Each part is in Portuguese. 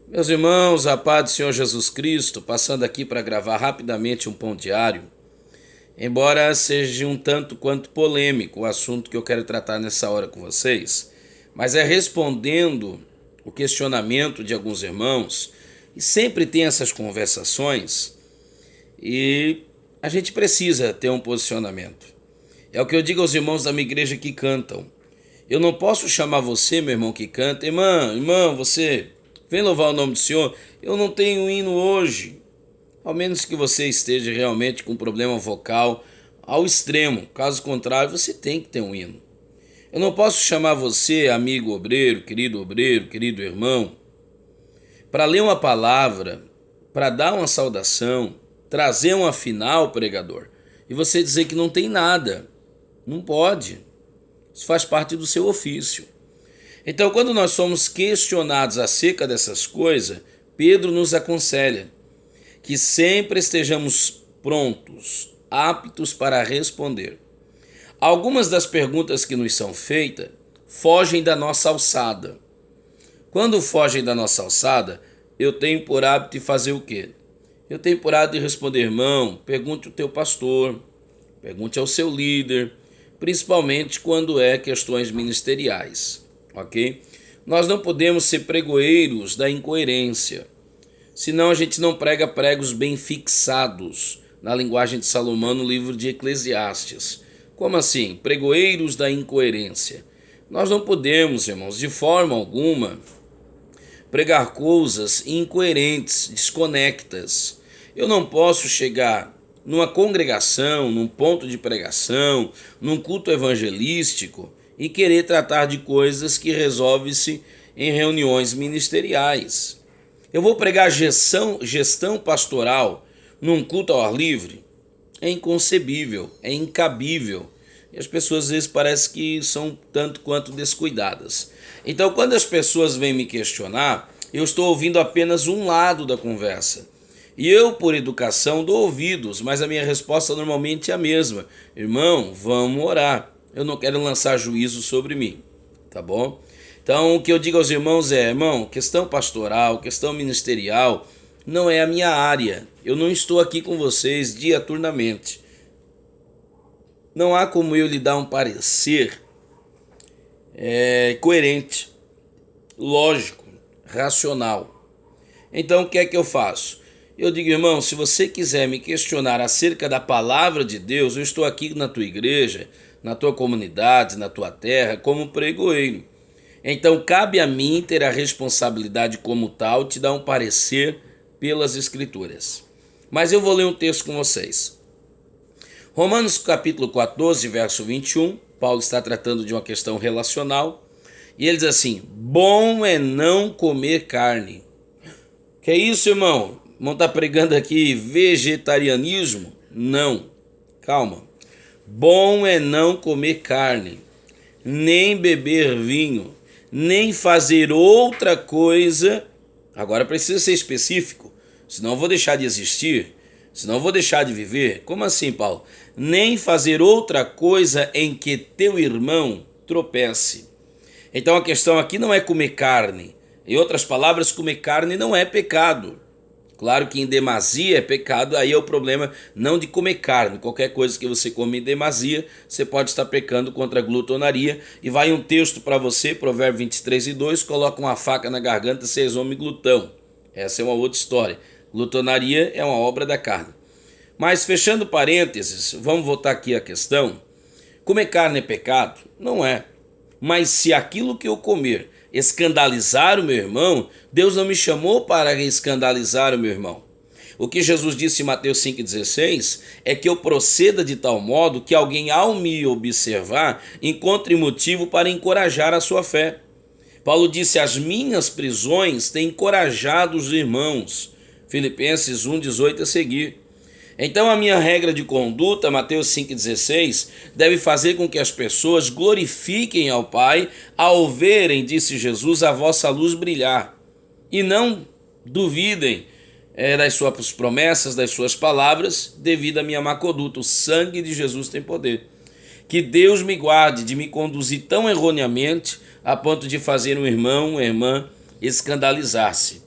Meus irmãos, a paz do Senhor Jesus Cristo, passando aqui para gravar rapidamente um pão diário, embora seja um tanto quanto polêmico o assunto que eu quero tratar nessa hora com vocês, mas é respondendo o questionamento de alguns irmãos, e sempre tem essas conversações, e a gente precisa ter um posicionamento. É o que eu digo aos irmãos da minha igreja que cantam. Eu não posso chamar você, meu irmão que canta, irmã, você vem louvar o nome do Senhor. Eu não tenho hino hoje. Ao menos que você esteja realmente com um problema vocal ao extremo. Caso contrário, você tem que ter um hino. Eu não posso chamar você, amigo obreiro, querido irmão, para ler uma palavra, para dar uma saudação, trazer um afinal, pregador, e você dizer que não tem nada. Não pode. Isso faz parte do seu ofício. Então, quando nós somos questionados acerca dessas coisas, Pedro nos aconselha que sempre estejamos prontos, aptos para responder. Algumas das perguntas que nos são feitas fogem da nossa alçada. Quando fogem da nossa alçada, eu tenho por hábito de fazer o quê? Eu tenho por hábito de responder, irmão, pergunte ao teu pastor, pergunte ao seu líder, principalmente quando é questões ministeriais, ok? Nós não podemos ser pregoeiros da incoerência, senão a gente não prega pregos bem fixados, na linguagem de Salomão no livro de Eclesiastes. Como assim? Pregoeiros da incoerência. Nós não podemos, irmãos, de forma alguma, pregar coisas incoerentes, desconectas. Eu não posso chegar numa congregação, num ponto de pregação, num culto evangelístico e querer tratar de coisas que resolve-se em reuniões ministeriais. Eu vou pregar gestão pastoral num culto ao ar livre? É inconcebível, é incabível. E as pessoas às vezes parecem que são tanto quanto descuidadas. Então, quando as pessoas vêm me questionar, eu estou ouvindo apenas um lado da conversa. E eu, por educação, dou ouvidos, mas a minha resposta normalmente é a mesma. Irmão, vamos orar. Eu não quero lançar juízo sobre mim, tá bom? Então, o que eu digo aos irmãos é, irmão, questão pastoral, questão ministerial, não é a minha área. Eu não estou aqui com vocês diaturnamente. Não há como eu lhe dar um parecer coerente, lógico, racional. Então, o que é que eu faço? Eu digo, irmão, se você quiser me questionar acerca da palavra de Deus, eu estou aqui na tua igreja, na tua comunidade, na tua terra, como pregoeiro. Então, cabe a mim ter a responsabilidade como tal, de dar um parecer pelas Escrituras. Mas eu vou ler um texto com vocês. Romanos capítulo 14, verso 21, Paulo está tratando de uma questão relacional, e ele diz assim, bom é não comer carne. Que é isso, irmão? O irmão está pregando aqui vegetarianismo? Não, calma. Bom é não comer carne, nem beber vinho, nem fazer outra coisa. Agora precisa ser específico, senão eu vou deixar de existir, senão eu vou deixar de viver. Como assim, Paulo? Nem fazer outra coisa em que teu irmão tropece. Então a questão aqui não é comer carne. Em outras palavras, comer carne não é pecado. Claro que em demasia é pecado, aí é o problema não de comer carne. Qualquer coisa que você come em demasia, você pode estar pecando contra a glutonaria. E vai um texto para você, Provérbio 23:2, coloca uma faca na garganta, se és homem glutão. Essa é uma outra história. Glutonaria é uma obra da carne. Mas fechando parênteses, vamos voltar aqui à questão. Comer carne é pecado? Não é. Mas se aquilo que eu comer escandalizar o meu irmão, Deus não me chamou para escandalizar o meu irmão. O que Jesus disse em Mateus 5,16 é que eu proceda de tal modo que alguém, ao me observar, encontre motivo para encorajar a sua fé. Paulo disse, as minhas prisões têm encorajado os irmãos. Filipenses 1,18 a seguir. Então a minha regra de conduta, Mateus 5,16, deve fazer com que as pessoas glorifiquem ao Pai ao verem, disse Jesus, a vossa luz brilhar. E não duvidem das suas promessas, das suas palavras, devido à minha má conduta. O sangue de Jesus tem poder. Que Deus me guarde de me conduzir tão erroneamente a ponto de fazer um irmão, uma irmã escandalizar-se.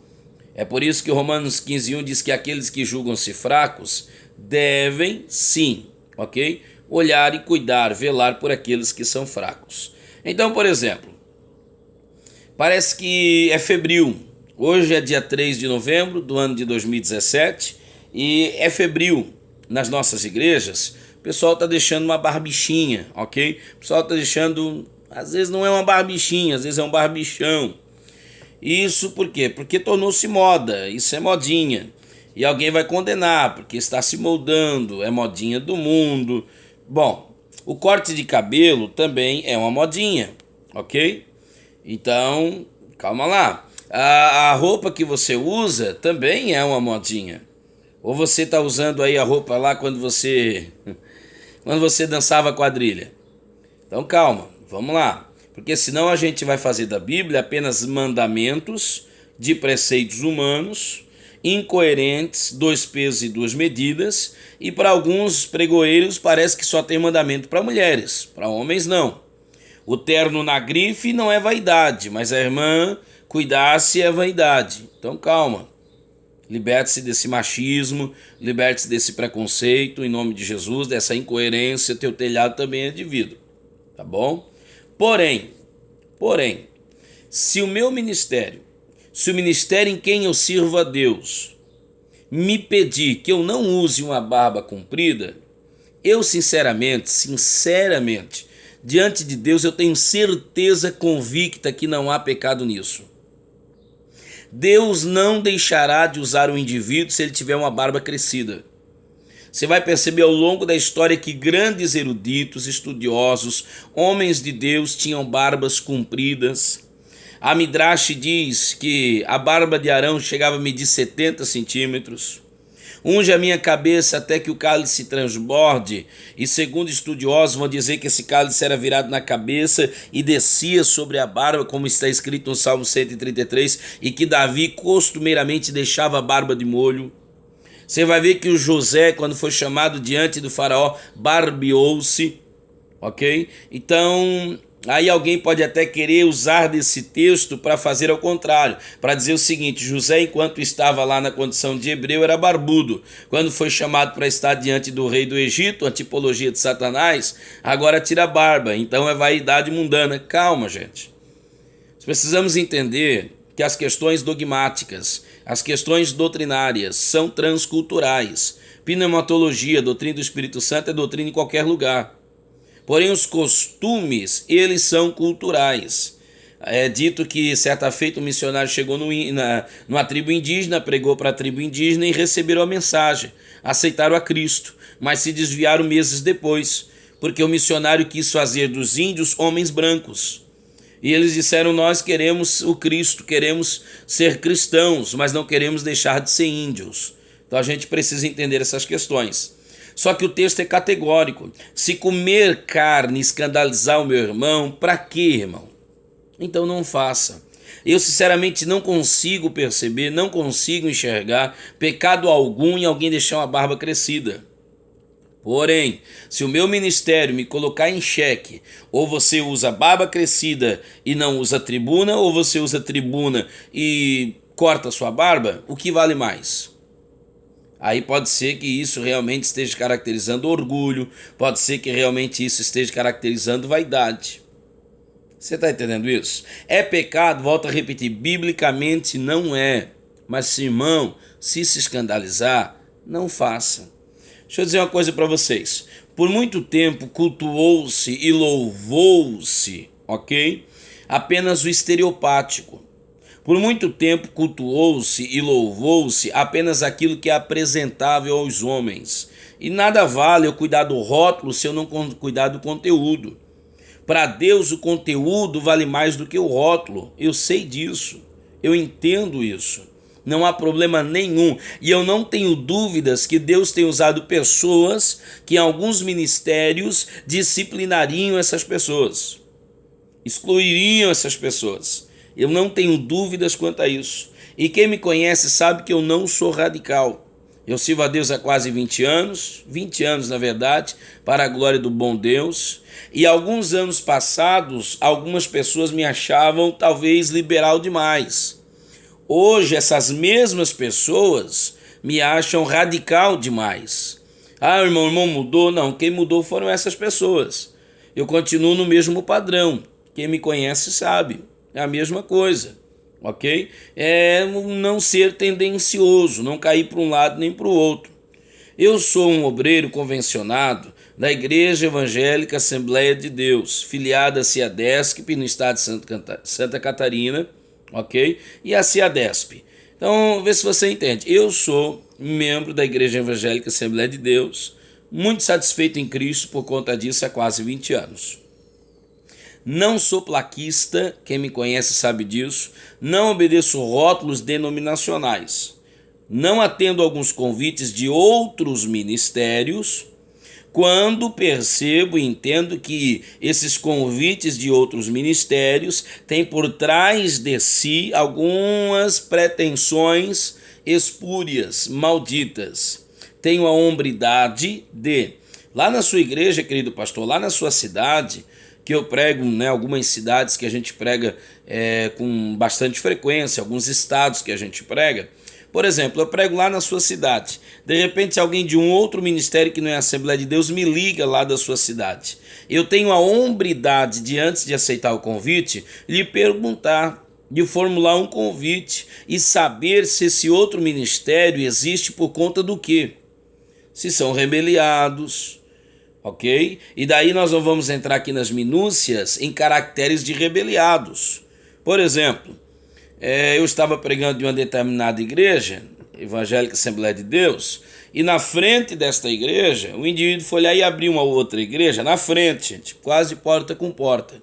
É por isso que Romanos 15:1 diz que aqueles que julgam-se fracos devem, sim, ok? Olhar e cuidar, velar por aqueles que são fracos. Então, por exemplo, parece que é febril. Hoje é dia 3 de novembro do ano de 2017 e é febril nas nossas igrejas. O pessoal está deixando uma barbichinha, ok? O pessoal está deixando, às vezes não é uma barbichinha, às vezes é um barbichão. Isso por quê? Porque tornou-se moda, isso é modinha. E alguém vai condenar, porque está se moldando, é modinha do mundo. Bom, o corte de cabelo também é uma modinha, ok? Então, calma lá. A roupa que você usa também é uma modinha. Ou você está usando aí a roupa lá quando você dançava quadrilha. Então calma, vamos lá. Porque senão a gente vai fazer da Bíblia apenas mandamentos de preceitos humanos, incoerentes, 2 pesos e 2 medidas, e para alguns pregoeiros parece que só tem mandamento para mulheres, para homens não. O terno na grife não é vaidade, mas a irmã cuidar-se é vaidade. Então calma, liberte-se desse machismo, liberte-se desse preconceito em nome de Jesus, dessa incoerência, teu telhado também é de vidro, tá bom? Porém, se o ministério em quem eu sirvo a Deus, me pedir que eu não use uma barba comprida, eu sinceramente, diante de Deus eu tenho certeza convicta que não há pecado nisso. Deus não deixará de usar o indivíduo se ele tiver uma barba crescida. Você vai perceber ao longo da história que grandes eruditos, estudiosos, homens de Deus tinham barbas compridas. A Midrash diz que a barba de Arão chegava a medir 70 centímetros. Unge a minha cabeça até que o cálice transborde, e segundo estudiosos vão dizer que esse cálice era virado na cabeça e descia sobre a barba, como está escrito no Salmo 133, e que Davi costumeiramente deixava a barba de molho. Você vai ver que o José, quando foi chamado diante do faraó, barbeou-se, ok? Então, aí alguém pode até querer usar desse texto para fazer ao contrário, para dizer o seguinte: José, enquanto estava lá na condição de hebreu, era barbudo. Quando foi chamado para estar diante do rei do Egito, a tipologia de Satanás, agora tira a barba, então é vaidade mundana. Calma, gente. Nós precisamos entender que as questões dogmáticas, as questões doutrinárias são transculturais. Pneumatologia, doutrina do Espírito Santo é doutrina em qualquer lugar. Porém, os costumes, eles são culturais. É dito que certa feita um missionário chegou numa tribo indígena, pregou para a tribo indígena e receberam a mensagem, aceitaram a Cristo, mas se desviaram meses depois, porque o missionário quis fazer dos índios homens brancos. E eles disseram: nós queremos o Cristo, queremos ser cristãos, mas não queremos deixar de ser índios. Então a gente precisa entender essas questões. Só que o texto é categórico. Se comer carne escandalizar o meu irmão, para quê, irmão? Então não faça. Eu sinceramente não consigo perceber, não consigo enxergar pecado algum em alguém deixar uma barba crescida. Porém, se o meu ministério me colocar em xeque, ou você usa barba crescida e não usa tribuna, ou você usa tribuna e corta sua barba, o que vale mais? Aí pode ser que isso realmente esteja caracterizando orgulho, pode ser que realmente isso esteja caracterizando vaidade. Você está entendendo isso? É pecado, volto a repetir, biblicamente não é. Mas, se irmão, se escandalizar, não faça. Deixa eu dizer uma coisa para vocês. Por muito tempo cultuou-se e louvou-se, ok? Apenas o estereopático. Por muito tempo cultuou-se e louvou-se apenas aquilo que é apresentável aos homens. E nada vale eu cuidar do rótulo se eu não cuidar do conteúdo. Para Deus o conteúdo vale mais do que o rótulo. Eu sei disso. Eu entendo isso. Não há problema nenhum. E eu não tenho dúvidas que Deus tem usado pessoas que em alguns ministérios disciplinariam essas pessoas. Excluiriam essas pessoas. Eu não tenho dúvidas quanto a isso. E quem me conhece sabe que eu não sou radical. Eu sirvo a Deus há quase 20 anos na verdade, para a glória do bom Deus. E alguns anos passados, algumas pessoas me achavam talvez liberal demais. Hoje, essas mesmas pessoas me acham radical demais. Ah, o irmão mudou. Não, quem mudou foram essas pessoas. Eu continuo no mesmo padrão. Quem me conhece sabe. É a mesma coisa, ok? É não ser tendencioso, não cair para um lado nem para o outro. Eu sou um obreiro convencionado da Igreja Evangélica Assembleia de Deus, filiada à CIADESP no estado de Santa Catarina, ok? E a CIADESP. Então, vê se você entende. Eu sou membro da Igreja Evangélica Assembleia de Deus, muito satisfeito em Cristo por conta disso há quase 20 anos. Não sou plaquista, quem me conhece sabe disso. Não obedeço rótulos denominacionais. Não atendo alguns convites de outros ministérios quando percebo e entendo que esses convites de outros ministérios têm por trás de si algumas pretensões espúrias, malditas. Tenho a hombridade de, lá na sua igreja, querido pastor, lá na sua cidade, que eu prego, algumas cidades que a gente prega com bastante frequência, alguns estados que a gente prega. Por exemplo, eu prego lá na sua cidade. De repente, alguém de um outro ministério que não é a Assembleia de Deus me liga lá da sua cidade. Eu tenho a hombridade de, antes de aceitar o convite, lhe perguntar, de formular um convite e saber se esse outro ministério existe por conta do quê? Se são rebeliados, ok? E daí nós não vamos entrar aqui nas minúcias em caracteres de rebeliados. Por exemplo, eu estava pregando em uma determinada igreja, Evangélica Assembleia de Deus, e na frente desta igreja, o indivíduo foi lá e abriu uma outra igreja, na frente, gente, quase porta com porta.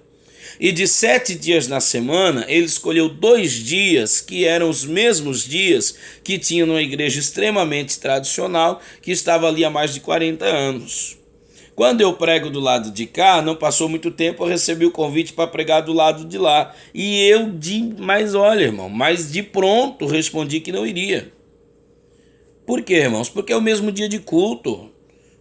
E de 7 dias na semana, ele escolheu 2 dias, que eram os mesmos dias que tinha numa igreja extremamente tradicional, que estava ali há mais de 40 anos. Quando eu prego do lado de cá, não passou muito tempo, eu recebi o convite para pregar do lado de lá. E mas olha, irmão, mas de pronto respondi que não iria. Por quê, irmãos? Porque é o mesmo dia de culto.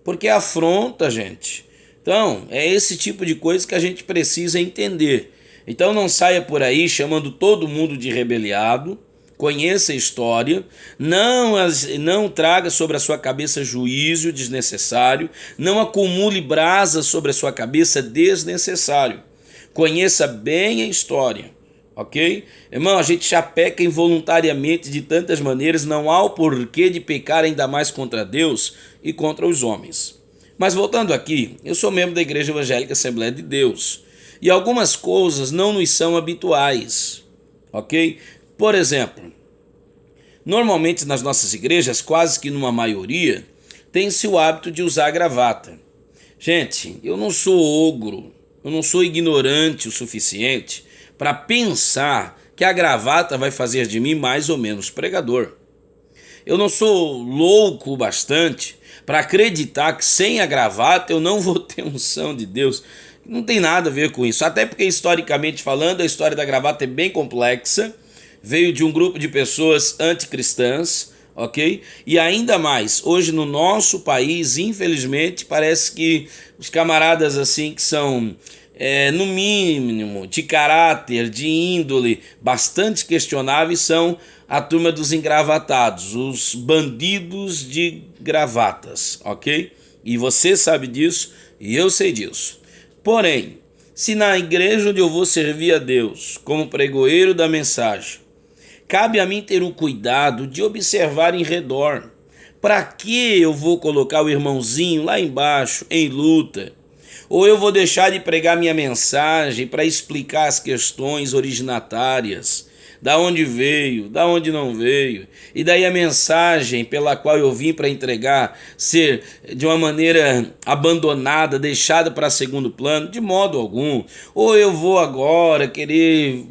Porque é afronta, gente. Então, é esse tipo de coisa que a gente precisa entender. Então não saia por aí chamando todo mundo de rebeliado. Conheça a história, não traga sobre a sua cabeça juízo desnecessário, não acumule brasa sobre a sua cabeça desnecessário. Conheça bem a história, ok? Irmão, a gente já peca involuntariamente de tantas maneiras, não há o porquê de pecar ainda mais contra Deus e contra os homens. Mas voltando aqui, eu sou membro da Igreja Evangélica Assembleia de Deus e algumas coisas não nos são habituais, ok? Por exemplo, normalmente nas nossas igrejas, quase que numa maioria, tem-se o hábito de usar gravata. Gente, eu não sou ogro, eu não sou ignorante o suficiente para pensar que a gravata vai fazer de mim mais ou menos pregador. Eu não sou louco o bastante para acreditar que sem a gravata eu não vou ter unção de Deus. Não tem nada a ver com isso, até porque historicamente falando, a história da gravata é bem complexa. Veio de um grupo de pessoas anticristãs, ok? E ainda mais, hoje no nosso país, infelizmente, parece que os camaradas assim que são, no mínimo, de caráter, de índole, bastante questionáveis, são a turma dos engravatados, os bandidos de gravatas, ok? E você sabe disso e eu sei disso. Porém, se na igreja onde eu vou servir a Deus, como pregoeiro da mensagem, cabe a mim ter o cuidado de observar em redor. Para que eu vou colocar o irmãozinho lá embaixo em luta? Ou eu vou deixar de pregar minha mensagem para explicar as questões originatárias? Da onde veio, da onde não veio? E daí a mensagem pela qual eu vim para entregar ser de uma maneira abandonada, deixada para segundo plano? De modo algum. Ou eu vou agora querer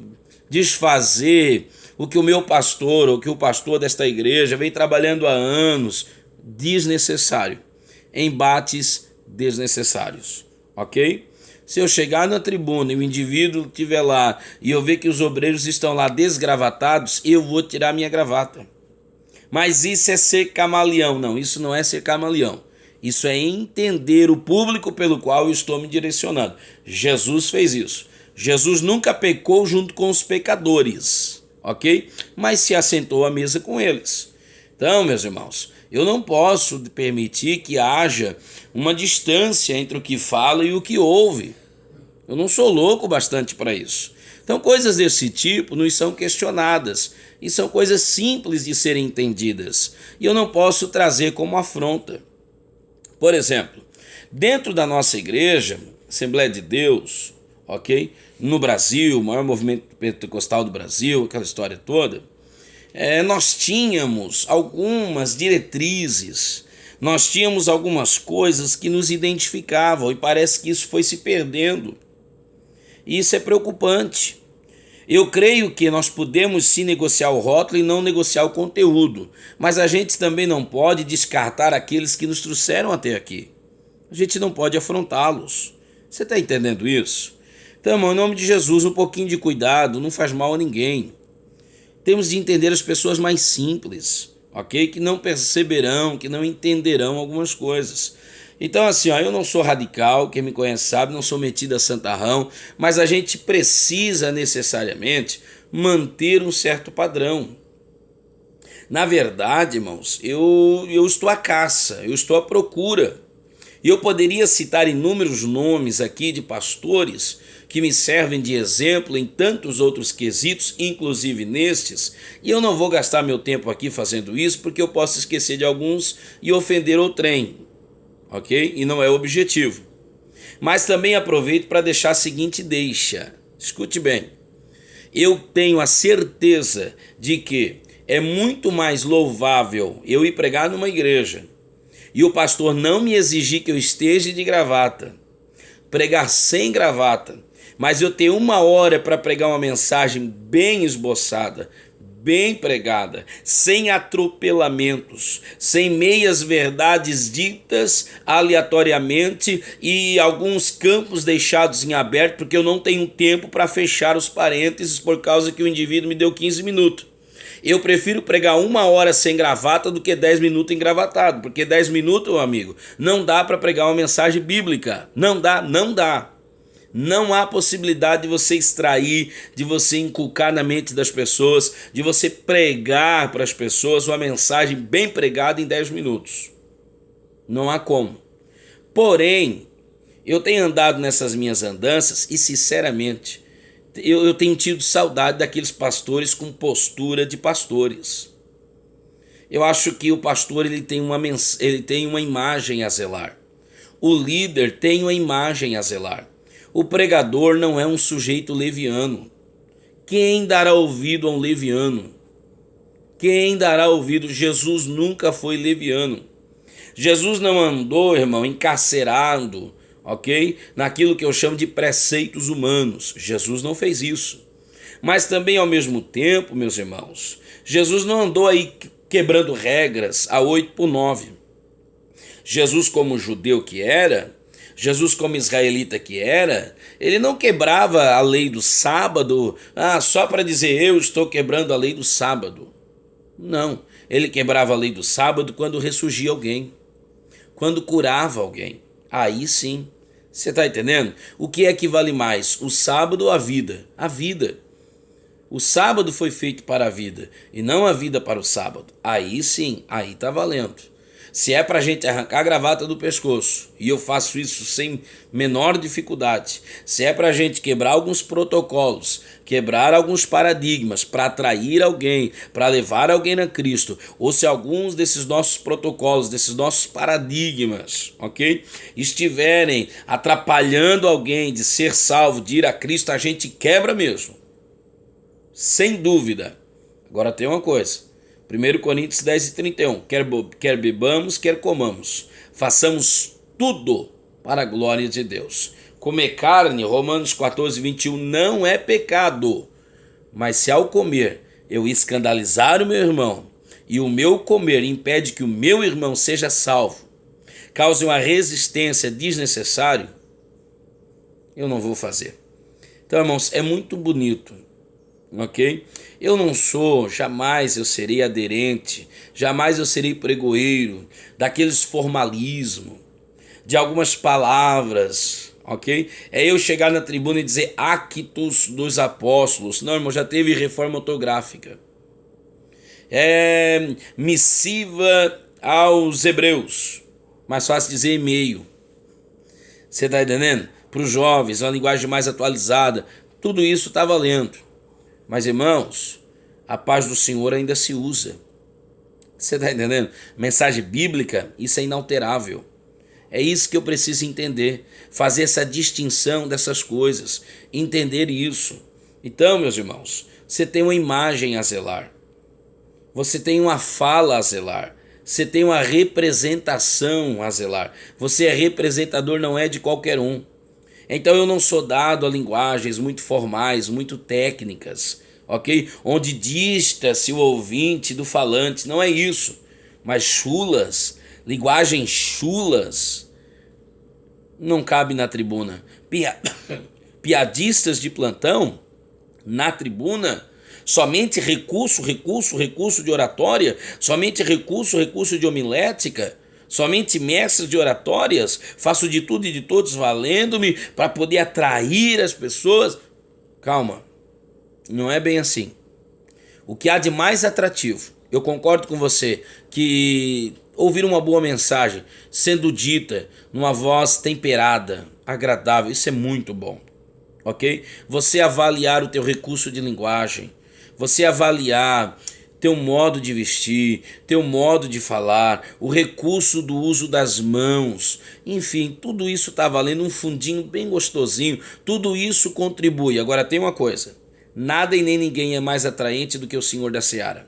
desfazer o que o meu pastor, ou que o pastor desta igreja vem trabalhando há anos, desnecessário, embates desnecessários, ok? Se eu chegar na tribuna e o indivíduo estiver lá e eu ver que os obreiros estão lá desgravatados, eu vou tirar minha gravata. Mas isso é ser camaleão? Não, isso não é ser camaleão. Isso é entender o público pelo qual eu estou me direcionando. Jesus fez isso. Jesus nunca pecou junto com os pecadores. ok? Mas se assentou à mesa com eles. Então, meus irmãos, eu não posso permitir que haja uma distância entre o que fala e o que ouve. Eu não sou louco bastante para isso. Então, coisas desse tipo nos são questionadas e são coisas simples de serem entendidas. E eu não posso trazer como afronta. Por exemplo, dentro da nossa igreja, Assembleia de Deus, ok? No Brasil, o maior movimento pentecostal do Brasil, aquela história toda, nós tínhamos algumas diretrizes, nós tínhamos algumas coisas que nos identificavam e parece que isso foi se perdendo. E isso é preocupante. Eu creio que nós podemos sim negociar o rótulo e não negociar o conteúdo, mas a gente também não pode descartar aqueles que nos trouxeram até aqui. A gente não pode afrontá-los. Você está entendendo isso? Então, irmão, em nome de Jesus, um pouquinho de cuidado, não faz mal a ninguém. Temos de entender as pessoas mais simples, ok? Que não perceberão, que não entenderão algumas coisas. Então, assim, eu não sou radical, quem me conhece sabe, não sou metido a santarrão, mas a gente precisa necessariamente manter um certo padrão. Na verdade, irmãos, eu estou à caça, eu estou à procura. E eu poderia citar inúmeros nomes aqui de pastores que me servem de exemplo em tantos outros quesitos, inclusive nestes, e eu não vou gastar meu tempo aqui fazendo isso porque eu posso esquecer de alguns e ofender outrem, ok? E não é o objetivo. Mas também aproveito para deixar a seguinte deixa. Escute bem. Eu tenho a certeza de que é muito mais louvável eu ir pregar numa igreja e o pastor não me exigir que eu esteja de gravata, pregar sem gravata, mas eu tenho 1 hora para pregar uma mensagem bem esboçada, bem pregada, sem atropelamentos, sem meias verdades ditas aleatoriamente e alguns campos deixados em aberto, porque eu não tenho tempo para fechar os parênteses por causa que o indivíduo me deu 15 minutos. Eu prefiro pregar 1 hora sem gravata do que 10 minutos engravatado, porque 10 minutos, meu amigo, não dá para pregar uma mensagem bíblica. Não dá. Não há possibilidade de você extrair, de você inculcar na mente das pessoas, de você pregar para as pessoas uma mensagem bem pregada em 10 minutos. Não há como. Porém, eu tenho andado nessas minhas andanças e, sinceramente, eu tenho tido saudade daqueles pastores com postura de pastores. Eu acho que o pastor ele tem uma imagem a zelar. O líder tem uma imagem a zelar. O pregador não é um sujeito leviano. Quem dará ouvido a um leviano? Quem dará ouvido? Jesus nunca foi leviano. Jesus não andou, irmão, encarcerado, ok? Naquilo que eu chamo de preceitos humanos. Jesus não fez isso. Mas também, ao mesmo tempo, meus irmãos, Jesus não andou aí quebrando regras a 8x9. Jesus, como judeu que era, Jesus, como israelita que era, ele não quebrava a lei do sábado só para dizer eu estou quebrando a lei do sábado. Não, ele quebrava a lei do sábado quando ressurgia alguém, quando curava alguém. Aí sim, você está entendendo? O que é que vale mais, o sábado ou a vida? A vida. O sábado foi feito para a vida e não a vida para o sábado. Aí sim, aí está valendo. Se é para a gente arrancar a gravata do pescoço, e eu faço isso sem menor dificuldade, se é para a gente quebrar alguns protocolos, quebrar alguns paradigmas para atrair alguém, para levar alguém a Cristo, ou se alguns desses nossos protocolos, desses nossos paradigmas, ok, estiverem atrapalhando alguém de ser salvo, de ir a Cristo, a gente quebra mesmo. Sem dúvida. Agora tem uma coisa. 1 Coríntios 10:31, quer bebamos, quer comamos, façamos tudo para a glória de Deus. Comer carne, Romanos 14:21, não é pecado, mas se ao comer eu escandalizar o meu irmão, e o meu comer impede que o meu irmão seja salvo, cause uma resistência desnecessária, eu não vou fazer. Então, irmãos, é muito bonito, ok? Eu não sou, jamais eu serei aderente, jamais eu serei pregoeiro daqueles formalismos, de algumas palavras, ok? É eu chegar na tribuna e dizer Actos dos Apóstolos. Não, irmão, já teve reforma ortográfica. É missiva aos Hebreus. Mais fácil dizer e-mail. Você está entendendo? Para os jovens, uma linguagem mais atualizada. Tudo isso está valendo. Mas, irmãos, a paz do Senhor ainda se usa. Você está entendendo? Mensagem bíblica, isso é inalterável. É isso que eu preciso entender. Fazer essa distinção dessas coisas. Entender isso. Então, meus irmãos, você tem uma imagem a zelar. Você tem uma fala a zelar. Você tem uma representação a zelar. Você é representador, não é de qualquer um. Então eu não sou dado a linguagens muito formais, muito técnicas, ok? Onde dista-se o ouvinte do falante, não é isso. Mas chulas, linguagens chulas, não cabe na tribuna. Piadistas de plantão, na tribuna, somente recurso de oratória, somente recurso de homilética, somente mestre de oratórias, faço de tudo e de todos valendo-me para poder atrair as pessoas. Calma, não é bem assim. O que há de mais atrativo, eu concordo com você, que ouvir uma boa mensagem sendo dita numa voz temperada, agradável, isso é muito bom, ok? Você avaliar o teu recurso de linguagem, você avaliar teu modo de vestir, teu modo de falar, o recurso do uso das mãos, enfim, tudo isso está valendo um fundinho bem gostosinho, tudo isso contribui. Agora tem uma coisa, nada e nem ninguém é mais atraente do que o Senhor da Seara.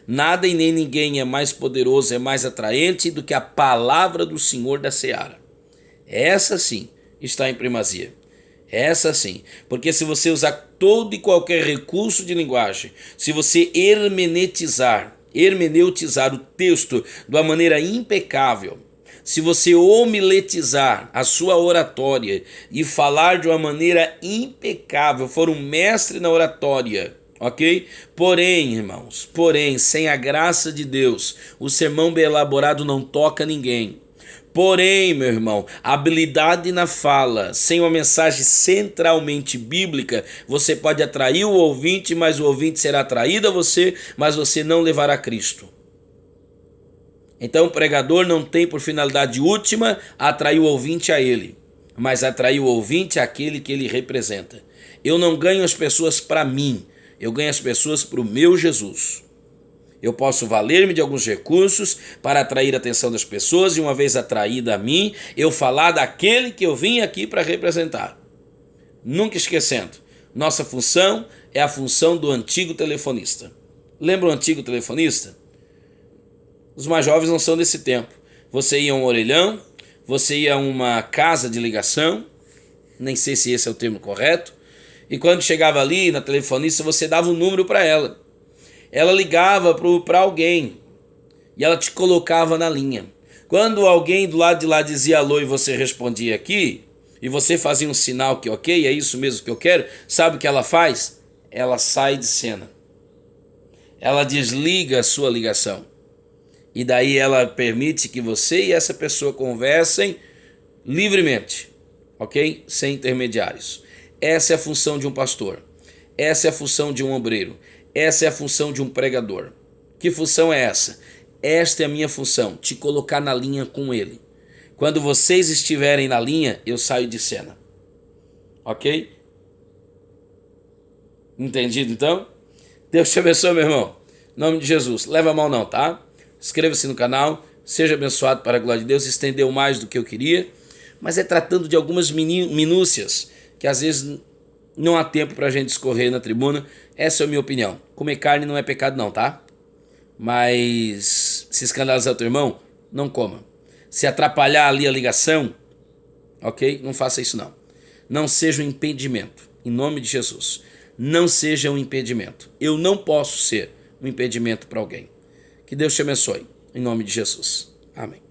Nada e nem ninguém é mais poderoso, é mais atraente do que a palavra do Senhor da Seara. Essa sim está em primazia. Essa sim, porque se você usar todo e qualquer recurso de linguagem, se você hermeneutizar o texto de uma maneira impecável, se você homiletizar a sua oratória e falar de uma maneira impecável, for um mestre na oratória, ok? Porém, irmãos, sem a graça de Deus, o sermão bem elaborado não toca ninguém. Porém, meu irmão, habilidade na fala, sem uma mensagem centralmente bíblica, você pode atrair o ouvinte, mas o ouvinte será atraído a você, mas você não levará a Cristo. Então o pregador não tem por finalidade última atrair o ouvinte a ele, mas atrair o ouvinte àquele que ele representa. Eu não ganho as pessoas para mim, eu ganho as pessoas para o meu Jesus. Eu posso valer-me de alguns recursos para atrair a atenção das pessoas e uma vez atraída a mim, eu falar daquele que eu vim aqui para representar. Nunca esquecendo, nossa função é a função do antigo telefonista. Lembra o antigo telefonista? Os mais jovens não são desse tempo. Você ia a um orelhão, você ia a uma casa de ligação, nem sei se esse é o termo correto, e quando chegava ali na telefonista, você dava um número para ela. Ela ligava para alguém e ela te colocava na linha. Quando alguém do lado de lá dizia alô e você respondia aqui, e você fazia um sinal que ok, é isso mesmo que eu quero, sabe o que ela faz? Ela sai de cena. Ela desliga a sua ligação. E daí ela permite que você e essa pessoa conversem livremente, ok? Sem intermediários. Essa é a função de um pastor. Essa é a função de um obreiro. Essa é a função de um pregador. Que função é essa? Esta é a minha função, te colocar na linha com ele. Quando vocês estiverem na linha, eu saio de cena. Ok? Entendido então? Deus te abençoe, meu irmão. Em nome de Jesus. Leva a mão não, tá? Inscreva-se no canal. Seja abençoado para a glória de Deus. Estendeu mais do que eu queria. Mas é tratando de algumas minúcias que às vezes não há tempo para a gente escorrer na tribuna. Essa é a minha opinião. Comer carne não é pecado não, tá? Mas se escandalizar o teu irmão, não coma. Se atrapalhar ali a ligação, ok? Não faça isso não. Não seja um impedimento. Em nome de Jesus. Não seja um impedimento. Eu não posso ser um impedimento para alguém. Que Deus te abençoe. Em nome de Jesus. Amém.